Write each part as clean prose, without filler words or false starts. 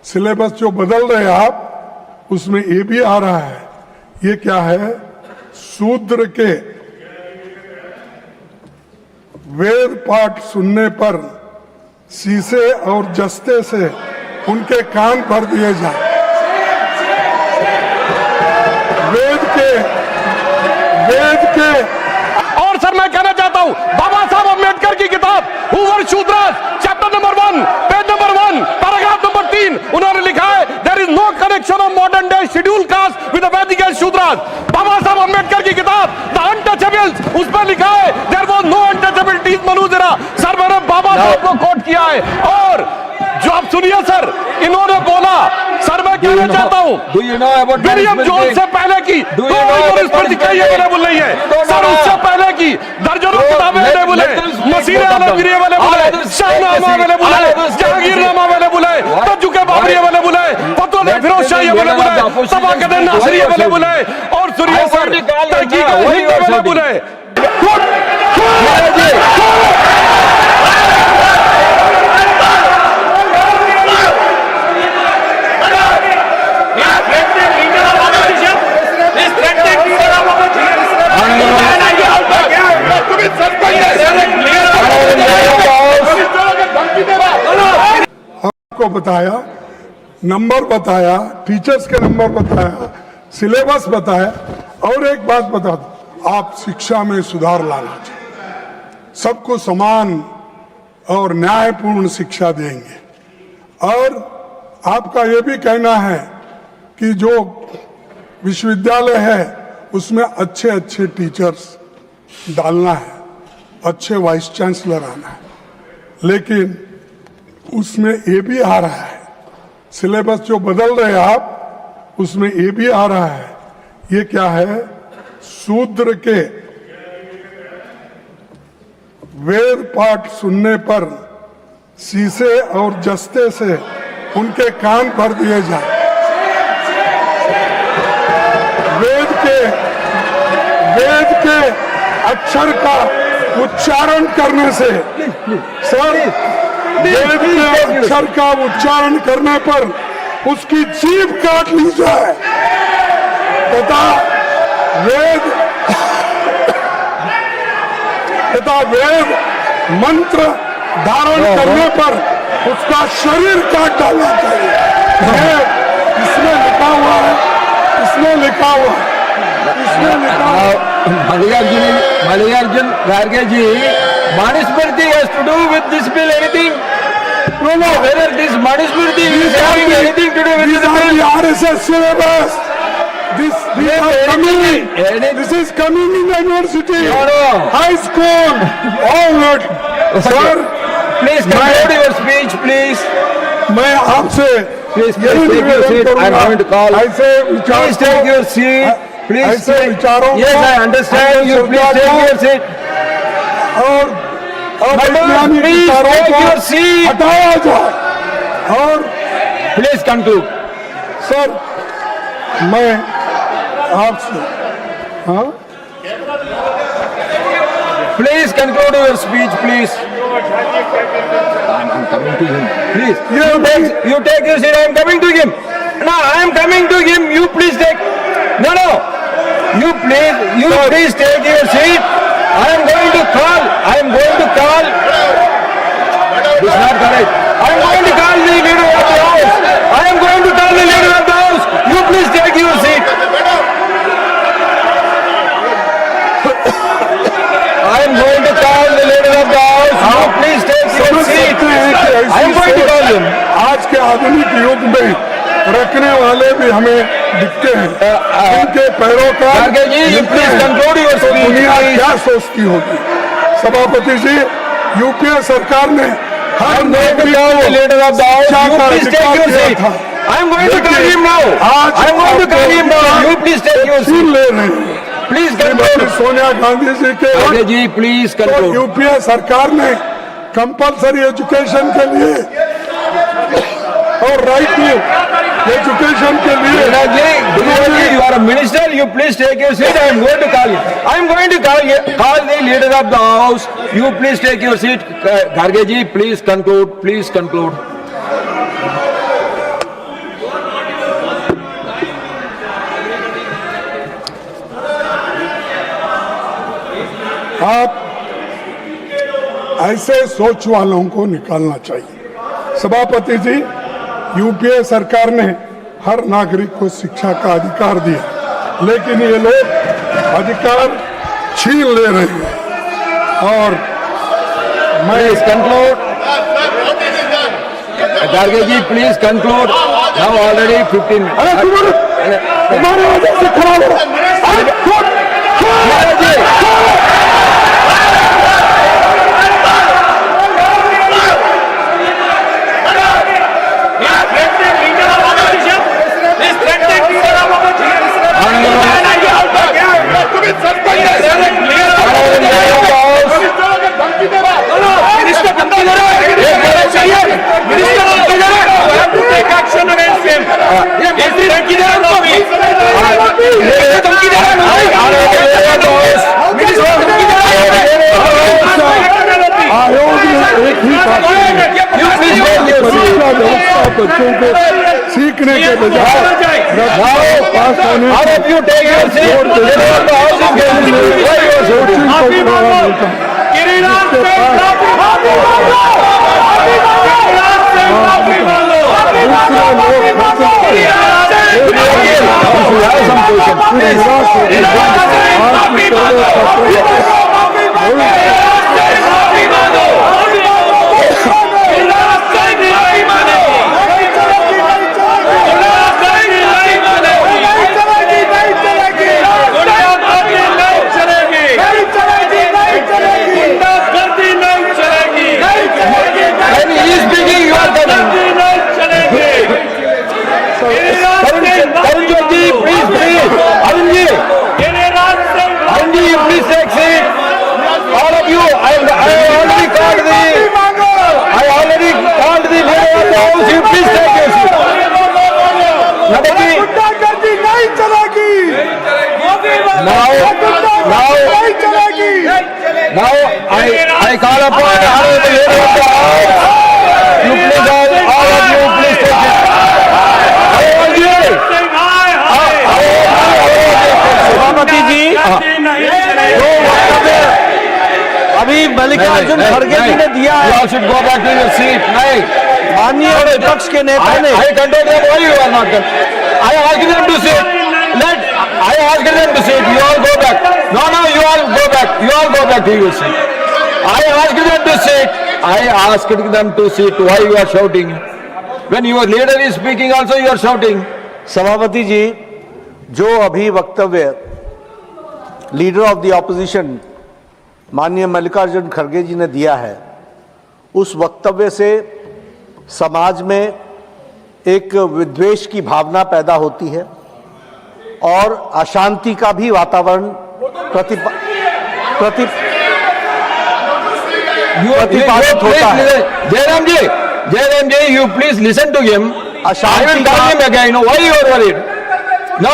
Syllabus जो बदल रहे हैं आप, उसमें ये भी आ रहा है। ये क्या है? शूद्र के वेद पाठ सुनने पर शीशे और जस्ते से उनके कान भर दिए जाए। वेद के और सर मैं कहना चाहता हूं, बाबा साहब अम्बेडकर की किताब who were Shudras chapter number 1 page number 1 paragraph number 3 उन्होंने लिखा है there is no connection of modern day schedule caste with the Vedic Shudras. बाबा साहब अम्बेडकर की किताब द अनटचेबल्स, उस पर लिखा है there was no untouchability in मनुजरा। सर मैंने बाबा साहब को कोट किया है। और जो आप सुनिए सर, इन्होंने बोला, सर मैं कहना चाहता हूं, विलियम जोन्स से पहले की अवेलेबल नहीं है सर, उससे पहले की दर्जनों किताबें अवेलेबल है, मसीह अवेलेबल है, शाहनामा अवेलेबल है, जहांगीरनामा अवेलेबल है, तजुके बाबरी अवेलेबल है, फतवा फिरोज शाही अवेलेबल है, तबाकत नासिरी अवेलेबल है, और सुनिए सर तहकीक अवेलेबल है। आपको बताया, नंबर बताया, टीचर्स के नंबर बताया, सिलेबस बताया। और एक बात बता दो, आप शिक्षा में सुधार लाना चाहिए, सबको समान और न्यायपूर्ण शिक्षा देंगे। और आपका ये भी कहना है कि जो विश्वविद्यालय है उसमें अच्छे अच्छे टीचर्स डालना है, अच्छे वाइस चांसलर आना है, लेकिन उसमें ये भी आ रहा है, सिलेबस जो बदल रहे हैं आप, उसमें ये भी आ रहा है। ये क्या है? शूद्र के वेद पाठ सुनने पर शीशे और जस्ते से उनके कान भर दिए जाए। वेद के अक्षर का उच्चारण करने से, सर वेद के अक्षर का उच्चारण करने पर उसकी जीभ काट ली जाए तथा वेद मंत्र धारण करने पर उसका शरीर काट डालना चाहिए। इसमें लिखा हुआ है, इसमें लिखा हुआ है, इसमें लिखा हुआ है। Mallikarjun Kharge ji, Manusmriti has to do with this bill anything? No. Whether this Manusmriti is having anything to do with this bill? The RSS syllabus. This is coming in the university, high school, all that. Sir, please conclude your speech, please. मैं आपसे Please take your seat. I am going to call. Please take your seat. Please take. Yes, I understand. You please take your seat. और please take your seat. हटाया जाए। और please conclude. Sir मैं आपसे, हाँ, please conclude your speech, please. I'm coming to him. Please, you take your seat. I am coming to him. No, I am coming to him. You please take. No. You please take your seat. I am going to call. This is not correct. I am going to call the leader of the house. I am going to call the leader of the house. You please take your seat. I am going to call the leader of the house. You please take your seat. I am going to call him. आज के आधुनिक युग में रखने वाले भी हमें दिखते हैं, उनके पैरोकार। दुनिया क्या सोचती होगी? सभापति जी, यूपीए सरकार ने हर नागरिक को शिक्षा का अधिकार दिया था। आज ले रहे हैं। प्लीज सोनिया गांधी जी के जी प्लीज तो यूपीए सरकार ने कंपलसरी एजुकेशन के लिए और राइट टू एजुकेशन के लिए। You are a minister. You please take your seat. I am going to call you. I am going to call the leader of the house. You please take your seat. Kharge ji, please conclude. Please conclude. आप ऐसे सोच वालों को निकालना चाहिए। सभापति जी, UPA सरकार ने हर नागरिक को शिक्षा का अधिकार दिया, लेकिन ये लोग अधिकार छीन ले रहे हैं। और मैं Please conclude. Garge ji, please conclude. Now already 15 minutes. अरे तुम्हारे वजह से खराब हो। Garge ji. बच्चों को सीखने के बजाय पास होने All of you take your seat. The house is getting Now I call upon Honorable Leader of the House. You please all of you please take it. सभापति जी, जो वक्तव्य अभी मल्लिकार्जुन खड़गे जी ने दिया है, You all should go back to your seat. नहीं, माननीय विपक्ष के नेता ने I control them. Why you are not done? I asked them to sit. I asked them to sit. You all go back. No, you all go back. You all go back to your seat. I asked them to sit. I asked them to sit. Why you are shouting? When your leader is speaking, also you are shouting. सभापति जी, जो अभी वक्तव्य leader of the opposition माननीय मल्लिकार्जुन खड़गे जी ने दिया है, उस वक्तव्य से समाज में एक विद्वेष की भावना पैदा होती है और अशांति का भी वातावरण प्रतिपादित होता है। Jairam ji, you please listen to him. I will call him again. Why you are worried? No.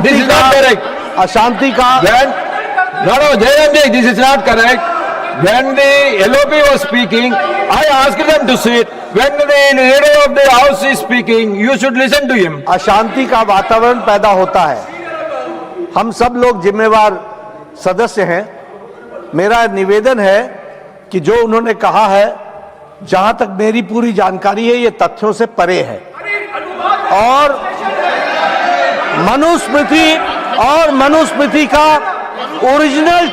This is not correct. अशांति का No, Jairam ji, this is not correct. When the LOP was speaking, I asked them to sit. When the leader of the house is speaking, you should listen to him. अशांति का वातावरण पैदा होता है। हम सब लोग जिम्मेवार सदस्य हैं। मेरा निवेदन है कि जो उन्होंने कहा है, जहां तक मेरी पूरी जानकारी है, ये तथ्यों से परे है और मनुस्मृति का ओरिजिनल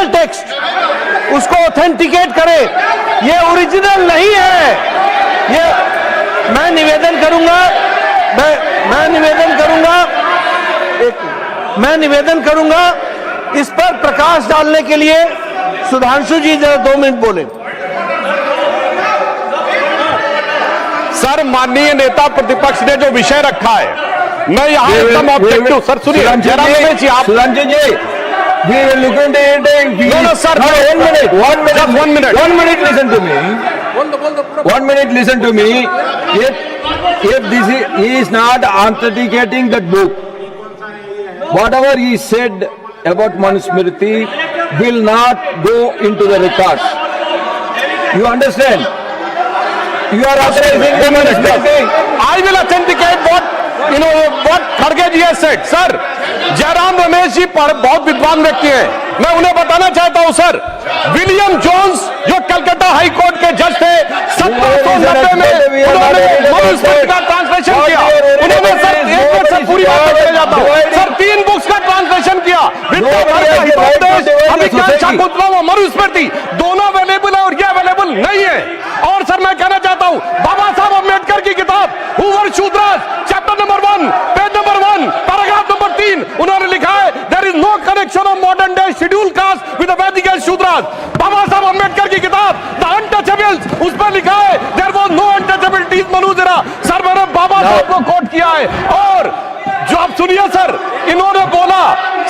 टेक्स्ट उसको ऑथेंटिकेट करे। ये ओरिजिनल नहीं है। ये मैं निवेदन करूंगा इस पर प्रकाश डालने के लिए सुधांशु जी जरा 2 मिनट बोले। सर, माननीय नेता प्रतिपक्ष ने जो विषय रखा है, मैं यहाँ एकदम ऑब्जेक्टिव। सर सुनिए, Sudanshu ji, we will look into it. No, sir. 1 minute. 1 minute. 1 minute. Listen to me. 1 minute. Listen to me. If he is not authenticating that book, whatever he said about Manusmriti will not go into the records. You understand? You are authorizing the Manusmriti. I will authenticate what Kharge ji has said, sir. Jairam Ramesh ji बहुत विद्वान व्यक्ति हैं, मैं उन्हें बताना चाहता हूं sir, William Jones जो कलकत्ता हाई कोर्ट के जज थे 1790 में, उन्होंने मनुस्मृति का ट्रांसलेशन किया। उन्होंने सर एक मिनट से पूरी बात चले जाता हूं सर, 3 बुक्स का ट्रांसलेशन किया, शाकुंतलम और मनुस्मृति दोनों अवेलेबल है और ये अवेलेबल नहीं है। और सर मैं कहना चाहता हूं बाबा साहब अम्बेडकर की किताब who were Shudras chapter number 1 page number 1 paragraph number 3 उन्होंने लिखा है there is no connection of modern day schedule caste with the Vedic Shudras. बाबा साहब अम्बेडकर की किताब द अनटचेबल्स उस पर लिखा है देयर वाज नो अनटचेबिलिटीज मनुजरा। सर मैंने बाबा साहब को कोट किया है। और जो आप सुनिए सर, इन्होंने बोला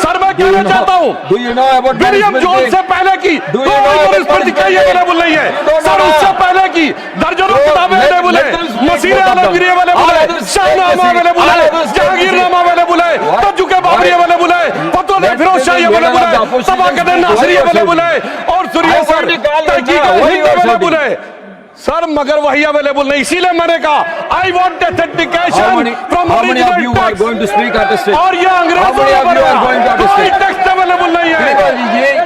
सर मैं कहना चाहता हूं विलियम जोन्स से पहले की मनुस्मृति कहीं अवेलेबल नहीं है सर, उससे पहले की दर्जनों किताबें अवेलेबल है, मसीह आलमगीरी अवेलेबल है, शाहनामा अवेलेबल है, जहांगीरनामा अवेलेबल है, तजुके बाबरी अवेलेबल है, फतवा फिरोज शाही अवेलेबल है, तबाकत नासिरी अवेलेबल है। और सुनिए सर तहकीक अवेलेबल है सर, मगर वही अवेलेबल नहीं, इसीलिए मैंने कहा I want authentication from original text. और ये अंग्रेजों ने कोई टेक्स्ट अवेलेबल नहीं है,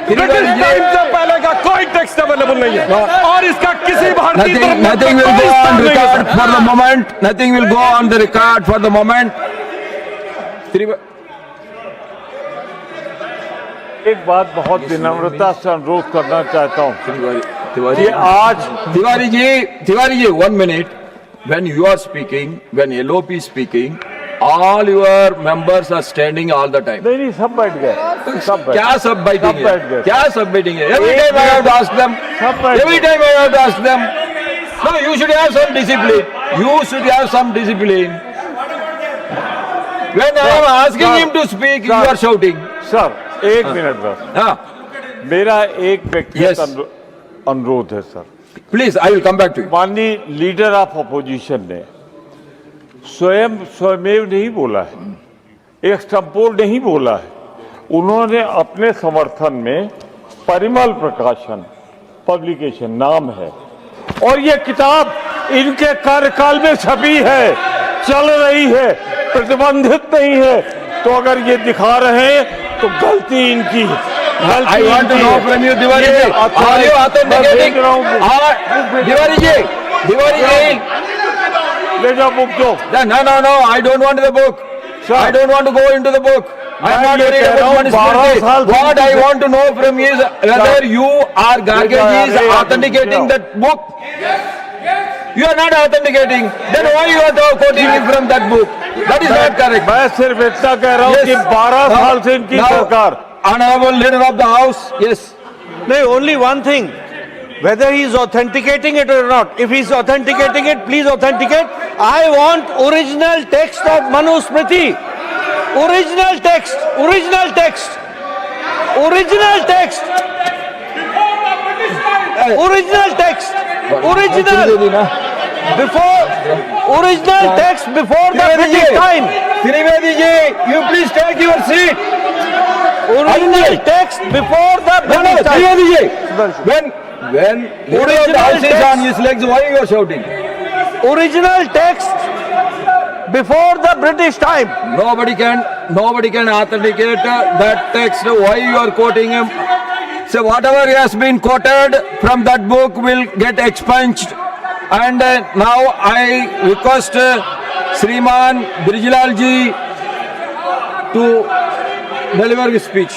ब्रिटिश टाइम से पहले का कोई टेक्स्ट अवेलेबल नहीं है और इसका किसी भारतीय Nothing will go on record for the moment. Nothing will go on the record for the moment. एक बात बहुत विनम्रता से अनुरोध करना चाहता हूँ Tiwari, आज Tiwari ji, 1 minute. When you are speaking, when LOP is speaking, all your members are standing all the time. नहीं सब बैठ गए, सब बैठ क्या सब बैठेंगे? बैठ गए। क्या सब बैठेंगे? Every time I have to ask them. सब बैठ Every time I have to ask them. No, you should have some discipline. You should have some discipline. When I am asking him to speak, you are shouting. Sir एक minute बस, हाँ, मेरा एक व्यक्तिगत Yes. अनुरोध है sir. please, I will come back to you. माननीय leader of opposition ने स्वयमेव नहीं बोला है, एक्सटेम्पोर नहीं बोला है, उन्होंने अपने समर्थन में परिमल प्रकाशन पब्लिकेशन नाम है और ये किताब इनके कार्यकाल में छपी है, चल रही है, प्रतिबंधित नहीं है। तो अगर ये दिखा रहे हैं तो गलती इनकी है। I want to know from you, Tiwari ji, are you authenticating? Tiwari ji, ले जाओ बुक दो। no, I don't want the book. Sir. I don't want to go into the book. I am not ये worried कह रहा about हूँ, 12 Manu साल Smriti. What I want to know from you is whether you are Garge अरे, is authenticating that book. You are not authenticating. Then why you are quoting it from that book? That is not correct. मैं सिर्फ इतना कह रहा हूँ कि 12 साल से इनकी सरकार। Honorable leader of the house, yes. No, only one thing. Whether he is authenticating it or not. If he is authenticating it, please authenticate. I want original text of Manusmriti. Original text. Original text. Original text. Original text. Original. Before. Original text before the British time. Trivedi ji, you please take your seat. Original text before the British time. Trivedi ji, when original text on his legs, why you are shouting? Original text before the British time. Nobody can authenticate that text. Why you are quoting him? So whatever has been quoted from that book will get expunged. And now I request Sriman Brijlal ji to deliver his speech.